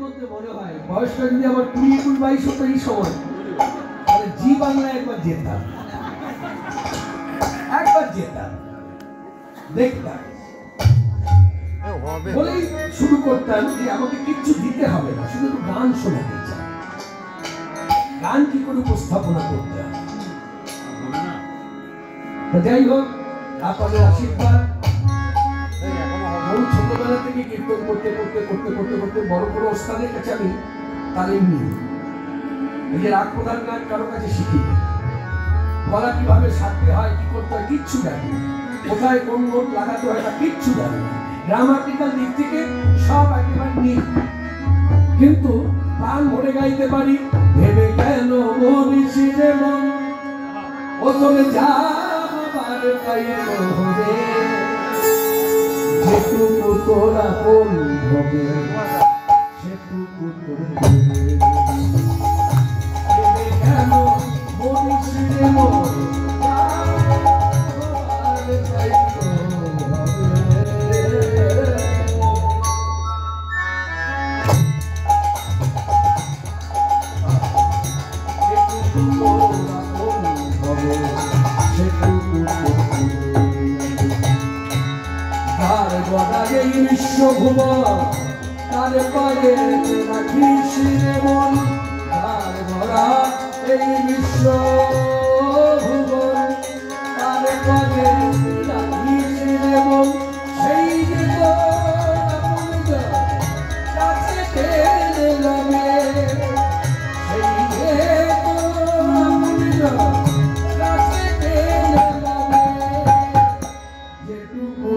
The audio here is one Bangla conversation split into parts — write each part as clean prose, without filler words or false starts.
মধ্যে মনে হয় বয়সটা যদি আমার 20-22 হতো এই সময়, তাহলে জি বাংলা একবার যেতাম, দেখতাম, বলেই শুরু করতাম যে আমাকে কিচ্ছু দিতে হবে না, শুধু একটু গান শোনাতে চাই। গান কি করে উপস্থাপনা করতে হবে। যাই হোক, আপনাদের আশীর্বাদ, ছোটবেলা থেকে কীর্তন করতে করতে করতে করতে করতে বড় বড় ওস্তাদের কাছে আমি তালিম নিই। নিজের রাগ প্রধান গান কারো কাছে শিখি, গলা কিভাবে সারতে হয়, কি করতে হয় কিচ্ছু জানি না, কোথায় কোন নোট লাগাতে হয় তা কিচ্ছু জানি না, গ্রামাটিক্যাল দিক থেকে সব একেবারে নিই, কিন্তু প্রাণ ভরে গাইতে পারি। ভেবে কেন মরিস রে মন, ও চলে যা আমার পাইল হবে, যেটুকু তোরা কোন হবে সেটুকু তোর হবে। ভেবে কেন মরিস রে মন, বিশ্বভুবন তার পরে রাখিস রে মন, তার ভরা এই বিশ্বভুবন তার পরে রাখিস রে মন, সেই যে কাছে টেনে নামে, সেই যে কাছে টেনে নামে, যেটুকু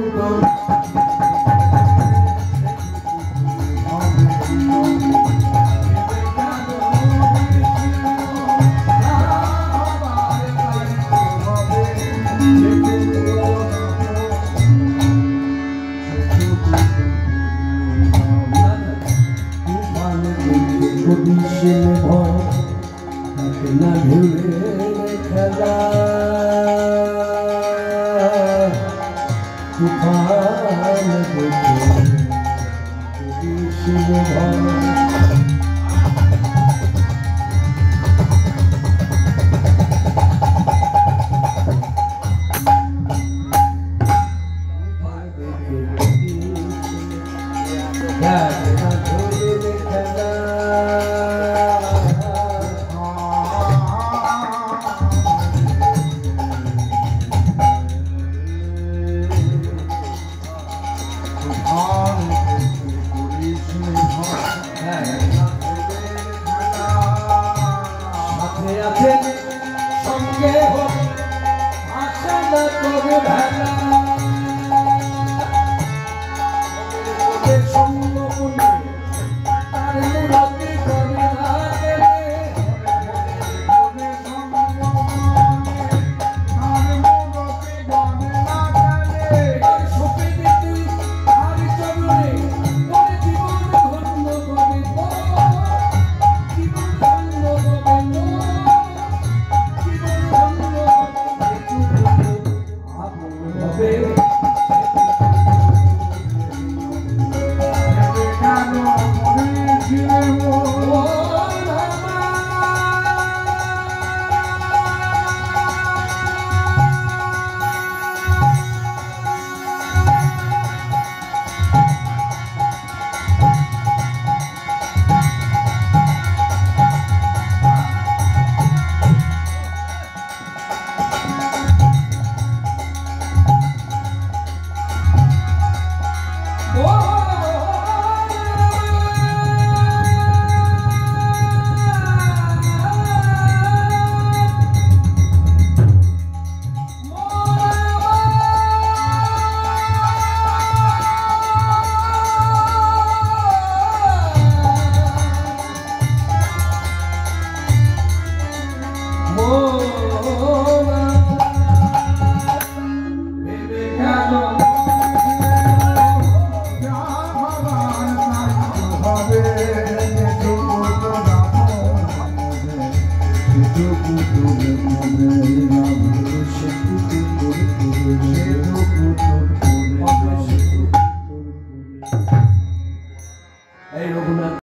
Thank you.